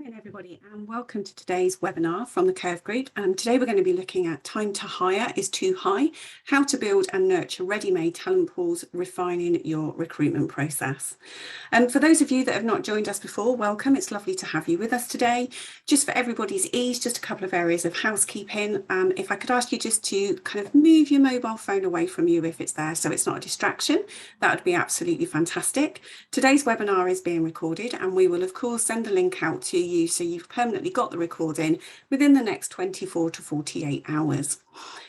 Morning everybody and welcome to today's webinar from the Curve Group. Today we're going to be looking at time to hire is too high, how to build and nurture ready-made talent pools, refining your recruitment process. For those of you that have not joined us before, welcome. It's lovely to have you with us today. Just for everybody's ease, just a couple of areas of housekeeping. If I could ask you just to kind of move your mobile phone away from you if it's there so it's not a distraction, that would be absolutely fantastic. Today's webinar is being recorded and we will of course send the link out to you so you've permanently got the recording within the next 24 to 48 hours.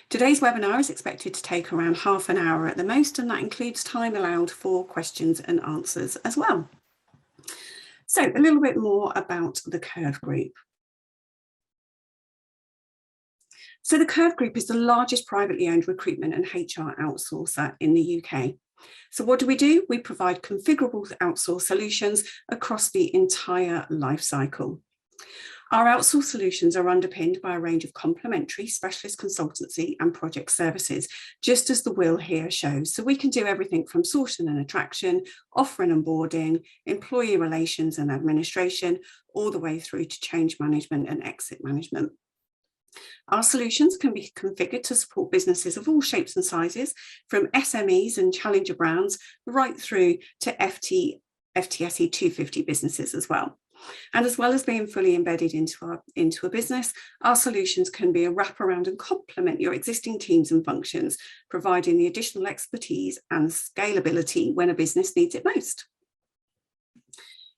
Today's webinar is expected to take around half an hour at the most, and that includes time allowed for questions and answers as well. So a little bit more about the Curve Group. So the Curve Group is the largest privately owned recruitment and HR outsourcer in the UK. So what do? We provide configurable outsource solutions across the entire life cycle. Our outsource solutions are underpinned by a range of complementary specialist consultancy and project services, just as the wheel here shows. So we can do everything from sourcing and attraction, offering and onboarding, employee relations and administration, all the way through to change management and exit management. Our solutions can be configured to support businesses of all shapes and sizes, from SMEs and challenger brands right through to FTSE 250 businesses as well. And as well as being fully embedded into a business, our solutions can be a wraparound and complement your existing teams and functions, providing the additional expertise and scalability when a business needs it most.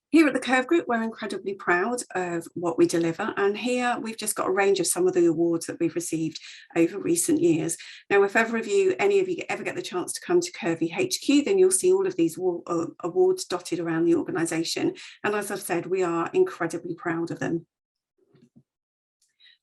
Here at the Curve Group, we're incredibly proud of what we deliver. And here we've just got a range of some of the awards that we've received over recent years. Now, if any of you ever get the chance to come to Curvy HQ, then you'll see all of these awards dotted around the organisation. And as I've said, we are incredibly proud of them.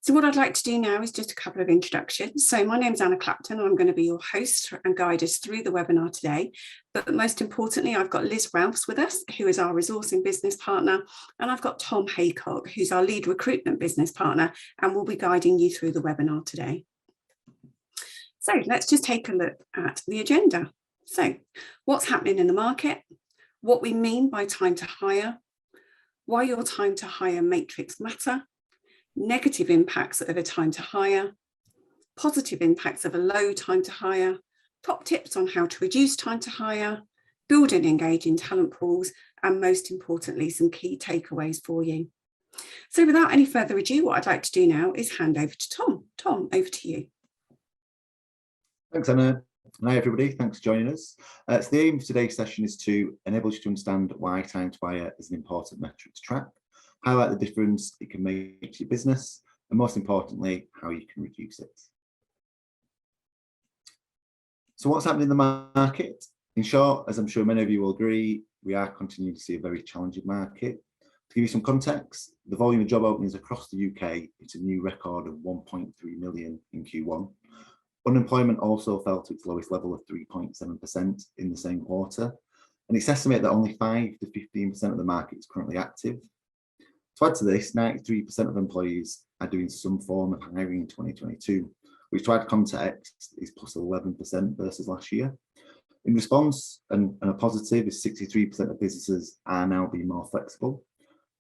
So what I'd like to do now is just a couple of introductions. So my name is Anna Clapton and I'm going to be your host and guide us through the webinar today. But most importantly, I've got Liz Ralphs with us, who is our resourcing business partner. And I've got Tom Haycock, who's our lead recruitment business partner, and will be guiding you through the webinar today. So let's just take a look at the agenda. So what's happening in the market, what we mean by time to hire, why your time to hire matrix matter, negative impacts of a time to hire, positive impacts of a low time to hire, top tips on how to reduce time to hire, build and engage in talent pools, and most importantly, some key takeaways for you. So without any further ado, what I'd like to do now is hand over to Tom. Tom, over to you. Thanks, Anna. Hi, everybody. Thanks for joining us. So the aim of today's session is to enable you to understand why time to hire is an important metric to track, highlight the difference it can make to your business, and most importantly, how you can reduce it. So what's happening in the market? In short, as I'm sure many of you will agree, we are continuing to see a very challenging market. To give you some context, the volume of job openings across the UK is a new record of 1.3 million in Q1. Unemployment also fell to its lowest level of 3.7% in the same quarter, and it's estimated that only 5 to 15% of the market is currently active. To add to this, 93% of employees are doing some form of hiring in 2022, which, to add context, is plus 11% versus last year. In response, and a positive, is 63% of businesses are now being more flexible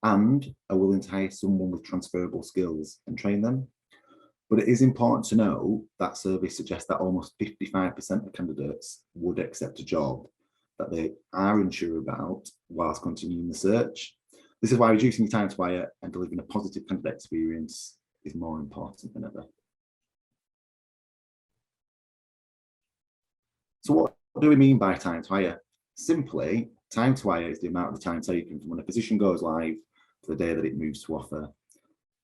and are willing to hire someone with transferable skills and train them. But it is important to know that surveys suggest that almost 55% of candidates would accept a job that they are unsure about whilst continuing the search. This is why reducing your time to hire and delivering a positive candidate experience is more important than ever. So what do we mean by time to hire? Simply, time to hire is the amount of time taken from when a position goes live to the day that it moves to offer.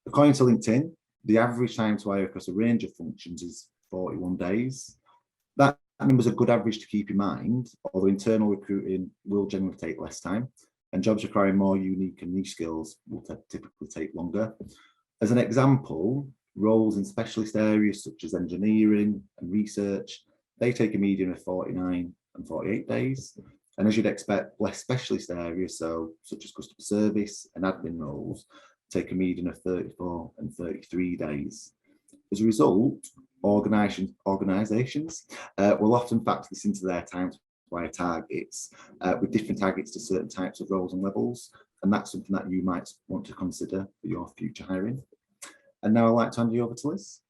According to LinkedIn, the average time to hire across a range of functions is 41 days. That number is a good average to keep in mind, although internal recruiting will generally take less time, and jobs requiring more unique and niche skills will typically take longer. As an example, roles in specialist areas such as engineering and research, they take a median of 49 and 48 days. And as you'd expect, less specialist areas, such as customer service and admin roles, take a median of 34 and 33 days. As a result, organisations will often factor this into their time to hire targets, with different targets to certain types of roles and levels. And that's something that you might want to consider for your future hiring. And now I'd like to hand you over to Liz.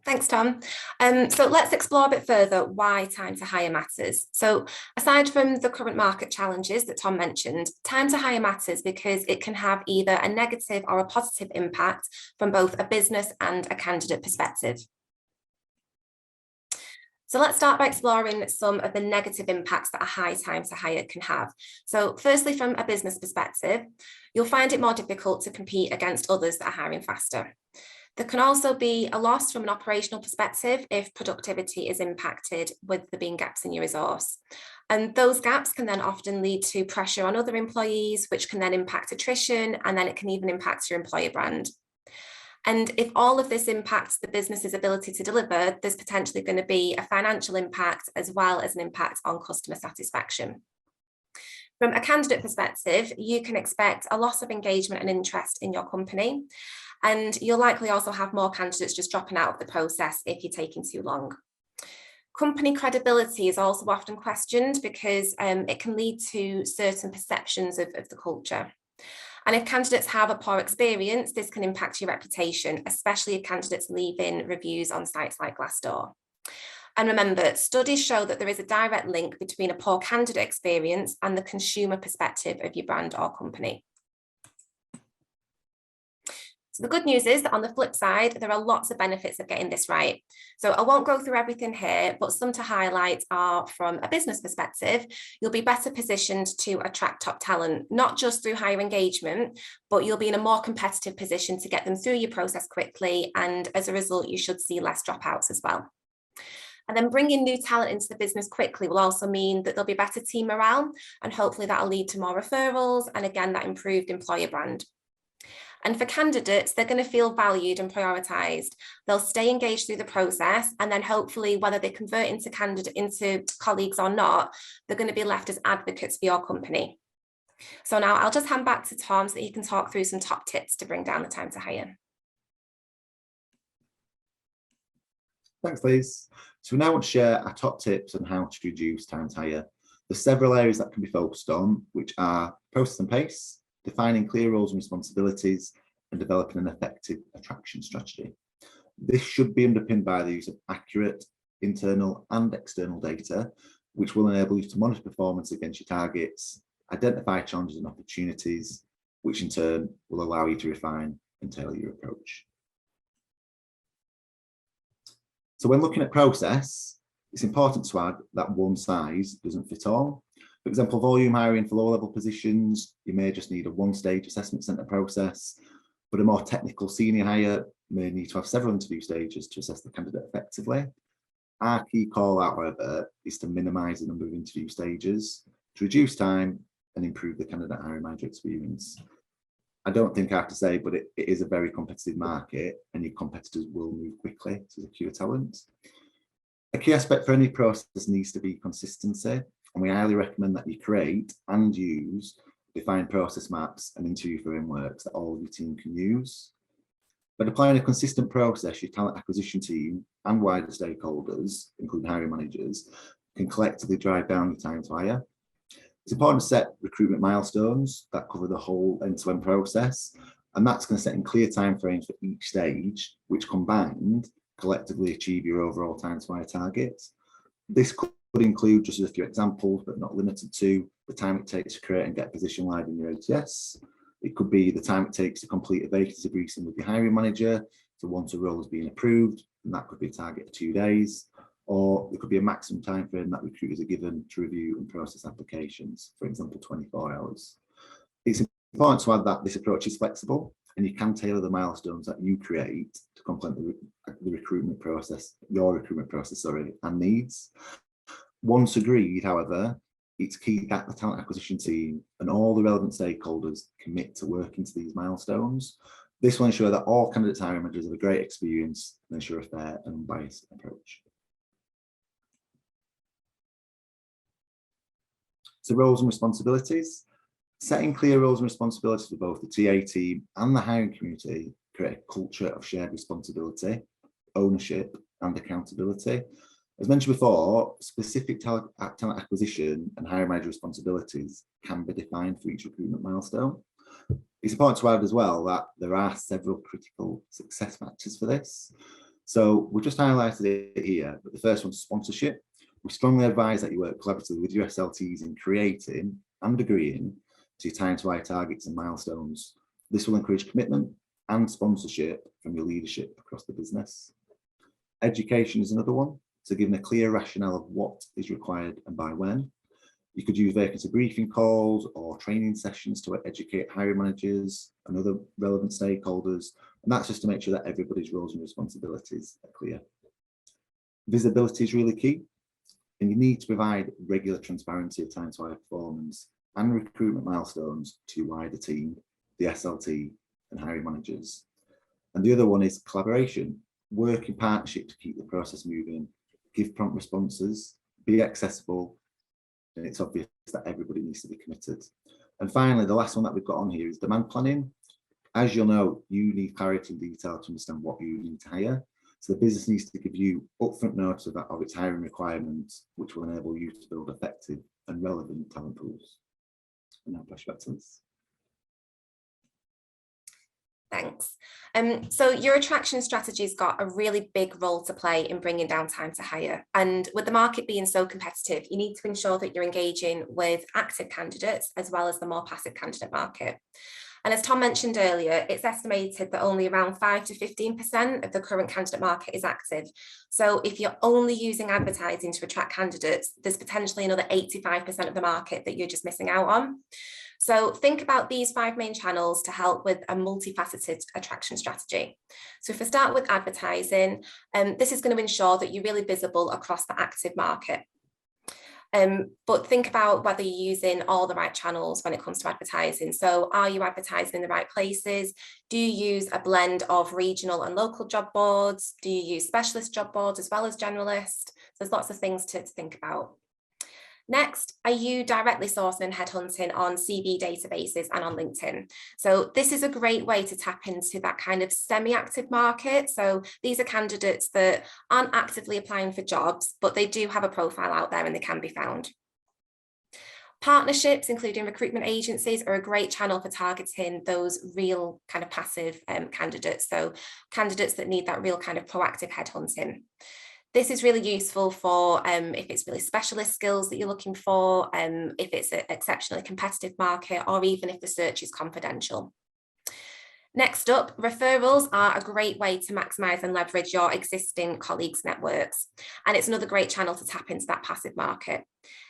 Thanks, Tom. So let's explore a bit further why time to hire matters. So aside from the current market challenges that Tom mentioned, time to hire matters because it can have either a negative or a positive impact from both a business and a candidate perspective. So let's start by exploring some of the negative impacts that a high time to hire can have. So firstly, from a business perspective, you'll find it more difficult to compete against others that are hiring faster. There can also be a loss from an operational perspective if productivity is impacted with there being gaps in your resource. And those gaps can then often lead to pressure on other employees, which can then impact attrition, and then it can even impact your employer brand. And if all of this impacts the business's ability to deliver, there's potentially going to be a financial impact as well as an impact on customer satisfaction. From a candidate perspective, you can expect a loss of engagement and interest in your company, and you'll likely also have more candidates just dropping out of the process if you're taking too long. Company credibility is also often questioned because it can lead to certain perceptions of the culture. And if candidates have a poor experience, this can impact your reputation, especially if candidates leave in reviews on sites like Glassdoor. And remember, studies show that there is a direct link between a poor candidate experience and the consumer perspective of your brand or company. So the good news is that on the flip side, there are lots of benefits of getting this right. So I won't go through everything here, but some to highlight are from a business perspective, you'll be better positioned to attract top talent, not just through higher engagement, but you'll be in a more competitive position to get them through your process quickly. And as a result, you should see less dropouts as well. And then bringing new talent into the business quickly will also mean that there'll be better team morale, and hopefully that'll lead to more referrals. And again, that improved employer brand. And for candidates, they're going to feel valued and prioritised. They'll stay engaged through the process, and then hopefully whether they convert into colleagues or not, they're going to be left as advocates for your company. So now I'll just hand back to Tom so that he can talk through some top tips to bring down the time to hire. Thanks, Liz. So we now want to share our top tips on how to reduce time to hire. There's several areas that can be focused on, which are process and pace, defining clear roles and responsibilities, and developing an effective attraction strategy. This should be underpinned by the use of accurate internal and external data, which will enable you to monitor performance against your targets, identify challenges and opportunities, which in turn will allow you to refine and tailor your approach. So when looking at process, it's important to add that one size doesn't fit all. For example, volume hiring for low-level positions, you may just need a one-stage assessment centre process, but a more technical senior hire may need to have several interview stages to assess the candidate effectively. Our key call out, however, is to minimise the number of interview stages, to reduce time and improve the candidate hiring manager experience. I don't think I have to say, but it is a very competitive market, and your competitors will move quickly to secure talent. A key aspect for any process needs to be consistency, and we highly recommend that you create and use defined process maps and interview frameworks that all of your team can use. By applying a consistent process, your talent acquisition team and wider stakeholders, including hiring managers, can collectively drive down your time to hire. It's important to set recruitment milestones that cover the whole end-to-end process, and that's going to set in clear timeframes for each stage, which combined collectively achieve your overall time to hire targets. This could include, just as a few examples, but not limited to, the time it takes to create and get a position live in your ATS. It could be the time it takes to complete a vacancy briefing with your hiring manager to once a role is being approved, and that could be a target of 2 days. Or there could be a maximum time frame that recruiters are given to review and process applications, for example, 24 hours. It's important to add that this approach is flexible, and you can tailor the milestones that you create to complement the recruitment process, your recruitment process, and needs. Once agreed, however, it's key that the talent acquisition team and all the relevant stakeholders commit to working to these milestones. This will ensure that all candidates and hiring managers have a great experience and ensure a fair and unbiased approach. So roles and responsibilities. Setting clear roles and responsibilities for both the TA team and the hiring community create a culture of shared responsibility, ownership and accountability. As mentioned before, specific talent acquisition and hiring manager responsibilities can be defined for each recruitment milestone. It's important to add as well that there are several critical success factors for this. So we've just highlighted it here, but the first one's sponsorship. We strongly advise that you work collaboratively with your SLTs in creating and agreeing to your time to hire targets and milestones. This will encourage commitment and sponsorship from your leadership across the business. Education is another one. So giving a clear rationale of what is required and by when. You could use vacancy briefing calls or training sessions to educate hiring managers and other relevant stakeholders. And that's just to make sure that everybody's roles and responsibilities are clear. Visibility is really key. And you need to provide regular transparency of time to hire performance and recruitment milestones to your wider team, the SLT and hiring managers. And the other one is collaboration. Work in partnership to keep the process moving, give prompt responses, be accessible, and it's obvious that everybody needs to be committed. And finally, the last one that we've got on here is demand planning. As you'll know, you need clarity and detail to understand what you need to hire. So the business needs to give you upfront notice of its hiring requirements, which will enable you to build effective and relevant talent pools. And now flash back to this. Thanks. So your attraction strategy's got a really big role to play in bringing down time to hire. And with the market being so competitive, you need to ensure that you're engaging with active candidates as well as the more passive candidate market. And as Tom mentioned earlier, it's estimated that only around 5 to 15% of the current candidate market is active. So if you're only using advertising to attract candidates, there's potentially another 85% of the market that you're just missing out on. So think about these 5 main channels to help with a multifaceted attraction strategy. So if we start with advertising, this is going to ensure that you're really visible across the active market. But think about whether you're using all the right channels when it comes to advertising. So are you advertising in the right places? Do you use a blend of regional and local job boards? Do you use specialist job boards as well as generalist? So there's lots of things to think about. Next, are you directly sourcing and headhunting on CV databases and on LinkedIn? So this is a great way to tap into that kind of semi-active market. So these are candidates that aren't actively applying for jobs, but they do have a profile out there and they can be found. Partnerships, including recruitment agencies, are a great channel for targeting those real kind of passive candidates. So candidates that need that real kind of proactive headhunting. This is really useful for if it's really specialist skills that you're looking for, if it's an exceptionally competitive market, or even if the search is confidential. Next up, referrals are a great way to maximise and leverage your existing colleagues' networks. And it's another great channel to tap into that passive market.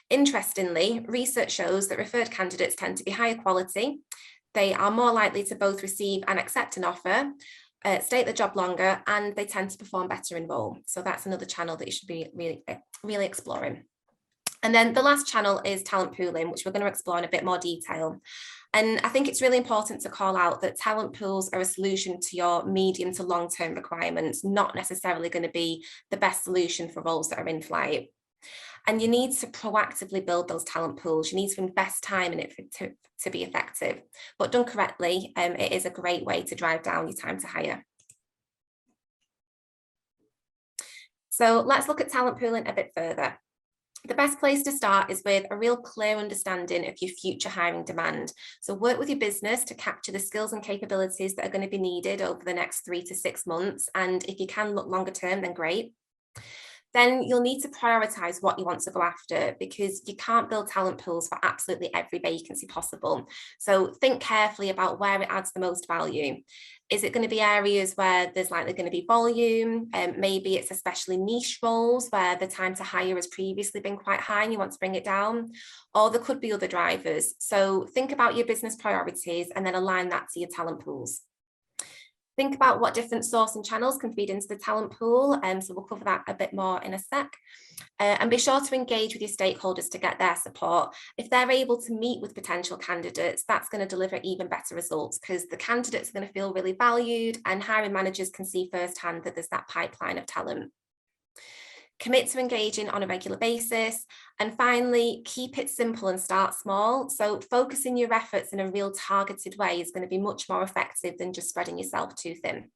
Interestingly, research shows that referred candidates tend to be higher quality. They are more likely to both receive and accept an offer, stay at the job longer, and they tend to perform better in role. So that's another channel that you should be really exploring. And then the last channel is talent pooling, which we're going to explore in a bit more detail. And I think it's really important to call out that talent pools are a solution to your medium to long-term requirements, not necessarily going to be the best solution for roles that are in flight. And you need to proactively build those talent pools. You need to invest time in it to be effective. But done correctly, it is a great way to drive down your time to hire. So let's look at talent pooling a bit further. The best place to start is with a real clear understanding of your future hiring demand. So work with your business to capture the skills and capabilities that are going to be needed over the next 3 to 6 months. And if you can look longer term, then great. Then you'll need to prioritise what you want to go after, because you can't build talent pools for absolutely every vacancy possible. So think carefully about where it adds the most value. Is it going to be areas where there's likely going to be volume? Maybe it's especially niche roles where the time to hire has previously been quite high and you want to bring it down. Or there could be other drivers. So think about your business priorities and then align that to your talent pools. Think about what different sourcing channels can feed into the talent pool. So we'll cover that a bit more in a sec. And be sure to engage with your stakeholders to get their support. If they're able to meet with potential candidates, that's going to deliver even better results, because the candidates are going to feel really valued and hiring managers can see firsthand that there's that pipeline of talent. Commit to engaging on a regular basis. And finally, keep it simple and start small. So focusing your efforts in a real targeted way is going to be much more effective than just spreading yourself too thin.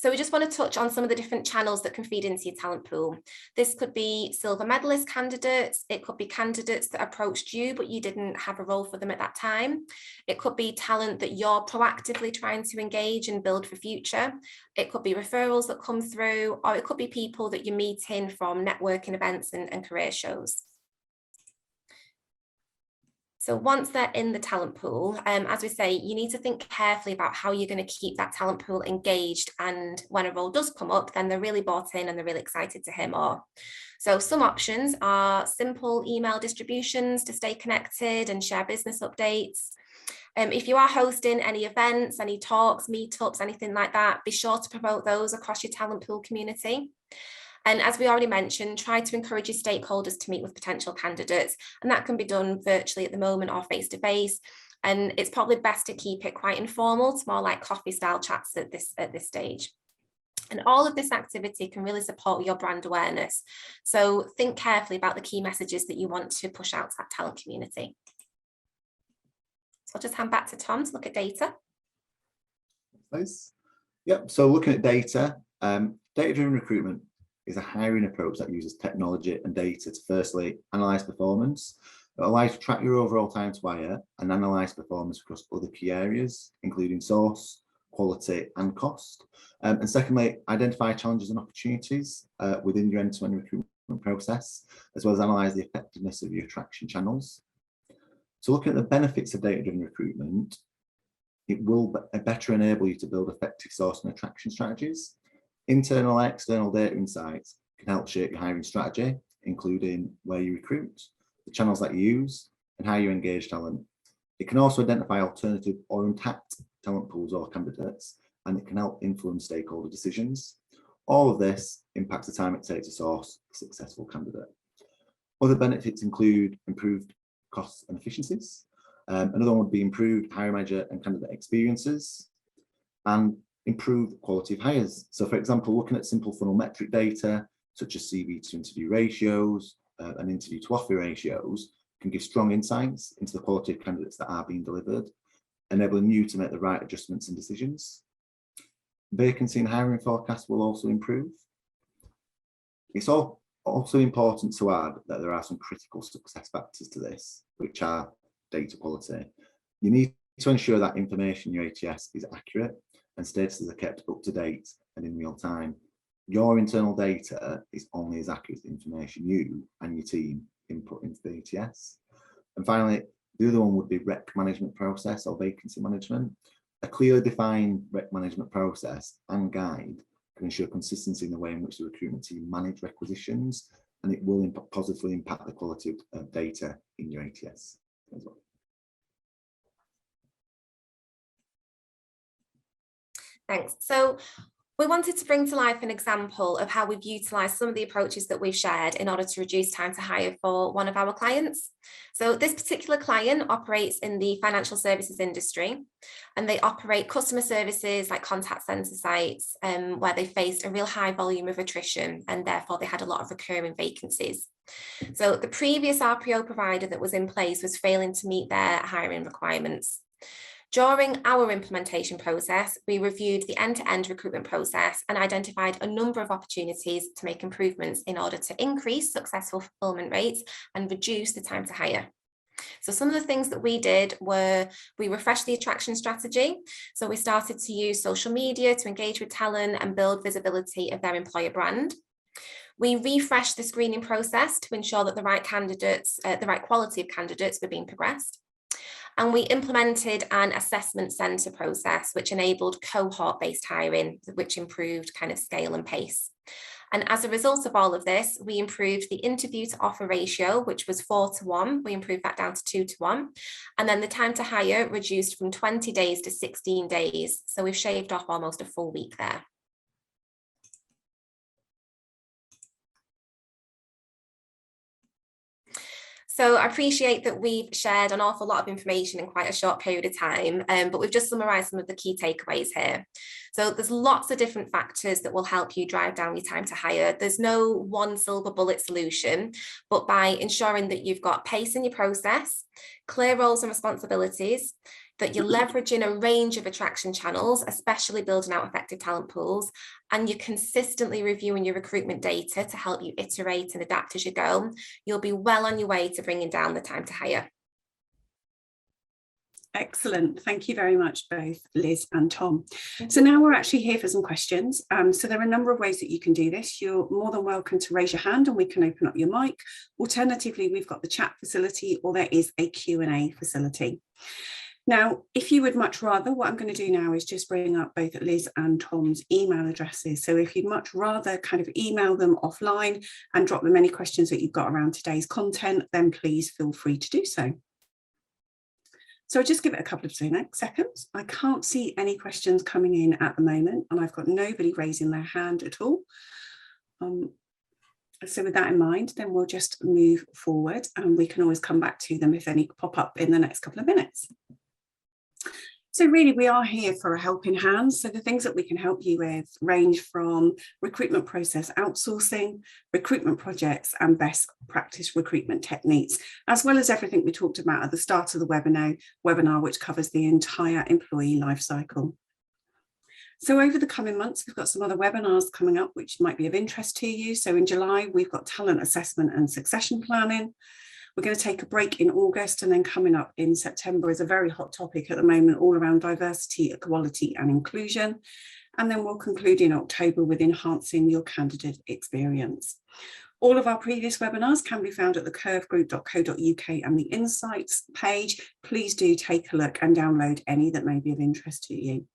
So we just want to touch on some of the different channels that can feed into your talent pool. This could be silver medalist candidates. It could be candidates that approached you, but you didn't have a role for them at that time. It could be talent that you're proactively trying to engage and build for future. It could be referrals that come through, or it could be people that you're meeting from networking events and career shows. So once they're in the talent pool, as we say, you need to think carefully about how you're going to keep that talent pool engaged. And when a role does come up, then they're really bought in and they're really excited to hear more. So some options are simple email distributions to stay connected and share business updates. If you are hosting any events, any talks, meetups, anything like that, be sure to promote those across your talent pool community. And as we already mentioned, try to encourage your stakeholders to meet with potential candidates. And that can be done virtually at the moment or face-to-face. And it's probably best to keep it quite informal. It's more like coffee style chats at this stage. And all of this activity can really support your brand awareness. So think carefully about the key messages that you want to push out to that talent community. So I'll just hand back to Tom to look at data. Nice. Yep, so looking at data, data-driven recruitment is a hiring approach that uses technology and data to firstly analyse performance. It allows you to track your overall time to hire and analyse performance across other key areas, including source, quality and cost. And secondly, identify challenges and opportunities within your end-to-end recruitment process, as well as analyse the effectiveness of your attraction channels. So looking at the benefits of data-driven recruitment, it will better enable you to build effective source and attraction strategies. Internal and external data insights can help shape your hiring strategy, including where you recruit, the channels that you use, and how you engage talent. It can also identify alternative or untapped talent pools or candidates, and it can help influence stakeholder decisions. All of this impacts the time it takes to source a successful candidate. Other benefits include improved costs and efficiencies. Another one would be improved hiring manager and candidate experiences, and improve quality of hires. So for example, looking at simple funnel metric data, such as CV to interview ratios and interview to offer ratios, can give strong insights into the quality of candidates that are being delivered, enabling you to make the right adjustments and decisions. Vacancy and hiring forecasts will also improve. It's also important to add that there are some critical success factors to this, which are data quality. You need to ensure that information in your ATS is accurate and statuses are kept up to date and in real time. Your internal data is only as accurate as the information you and your team input into the ATS. And finally, the other one would be rec management process or vacancy management. A clearly defined rec management process and guide can ensure consistency in the way in which the recruitment team manage requisitions, and it will positively impact the quality of data in your ATS as well. Thanks. So we wanted to bring to life an example of how we've utilised some of the approaches that we've shared in order to reduce time to hire for one of our clients. So this particular client operates in the financial services industry, and they operate customer services like contact centre sites where they faced a real high volume of attrition, and therefore they had a lot of recurring vacancies. So the previous RPO provider that was in place was failing to meet their hiring requirements. During our implementation process, we reviewed the end-to-end recruitment process and identified a number of opportunities to make improvements in order to increase successful fulfillment rates and reduce the time to hire. So some of the things that we did were we refreshed the attraction strategy. So we started to use social media to engage with talent and build visibility of their employer brand. We refreshed the screening process to ensure that the right candidates, the right quality of candidates were being progressed. And we implemented an assessment centre process, which enabled cohort-based hiring, which improved kind of scale and pace. And as a result of all of this, we improved the interview to offer ratio, which was 4:1. We improved that down to 2:1. And then the time to hire reduced from 20 days to 16 days. So we've shaved off almost a full week there. So I appreciate that we've shared an awful lot of information in quite a short period of time, but we've just summarised some of the key takeaways here. So there's lots of different factors that will help you drive down your time to hire. There's no one silver bullet solution, but by ensuring that you've got pace in your process, clear roles and responsibilities, that you're leveraging a range of attraction channels, especially building out effective talent pools, and you're consistently reviewing your recruitment data to help you iterate and adapt as you go, you'll be well on your way to bringing down the time to hire. Excellent. Thank you very much, both Liz and Tom. So now we're actually here for some questions. So there are a number of ways that you can do this. You're more than welcome to raise your hand and we can open up your mic. Alternatively, we've got the chat facility, or there is a Q&A facility. Now, if you would much rather, what I'm going to do now is just bring up both Liz and Tom's email addresses. So if you'd much rather kind of email them offline and drop them any questions that you've got around today's content, then please feel free to do so. So I'll just give it a couple of seconds. I can't see any questions coming in at the moment, and I've got nobody raising their hand at all. So with that in mind, then we'll just move forward and we can always come back to them if any pop up in the next couple of minutes. So really, we are here for a helping hand. So the things that we can help you with range from recruitment process outsourcing, recruitment projects, and best practice recruitment techniques, as well as everything we talked about at the start of the webinar, which covers the entire employee life cycle. So over the coming months, we've got some other webinars coming up, which might be of interest to you. So in July, we've got talent assessment and succession planning. We're going to take a break in August, and then coming up in September is a very hot topic at the moment, all around diversity, equality and inclusion. And then we'll conclude in October with enhancing your candidate experience. All of our previous webinars can be found at thecurvegroup.co.uk and the Insights page. Please do take a look and download any that may be of interest to you.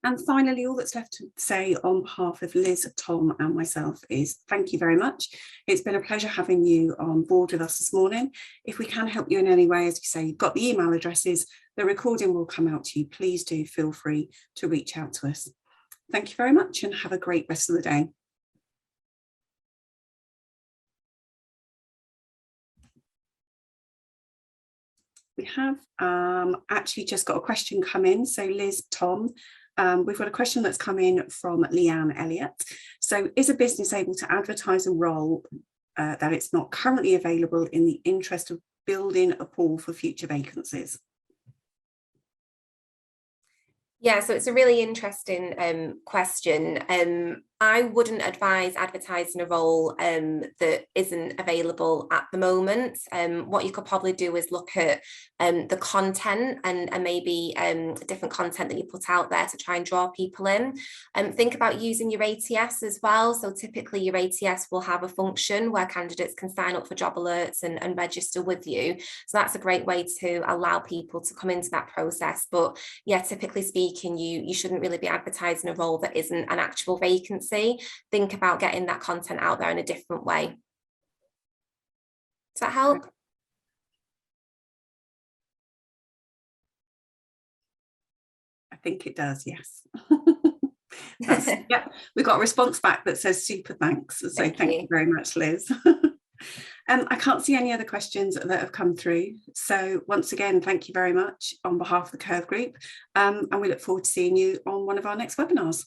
And finally, all that's left to say on behalf of Liz, Tom and myself is thank you very much. It's been a pleasure having you on board with us this morning. If we can help you in any way, as you say, you've got the email addresses, the recording will come out to you. Please do feel free to reach out to us. Thank you very much and have a great rest of the day. We have actually just got a question come in. So Liz, Tom, we've got a question that's come in from Leanne Elliott. So is a business able to advertise a role that it's not currently available in the interest of building a pool for future vacancies? Yeah, so it's a really interesting question. I wouldn't advise advertising a role that isn't available at the moment. What you could probably do is look at the content and maybe different content that you put out there to try and draw people in. Think about using your ATS as well. So typically your ATS will have a function where candidates can sign up for job alerts and register with you. So that's a great way to allow people to come into that process. But yeah, typically speaking, you shouldn't really be advertising a role that isn't an actual vacancy. Think about getting that content out there in a different way. Does that help? I think it does, yes. Yeah, we got a response back that says super thanks. So thank you very much, Liz. I can't see any other questions that have come through. So once again, thank you very much on behalf of the Curve Group. And we look forward to seeing you on one of our next webinars.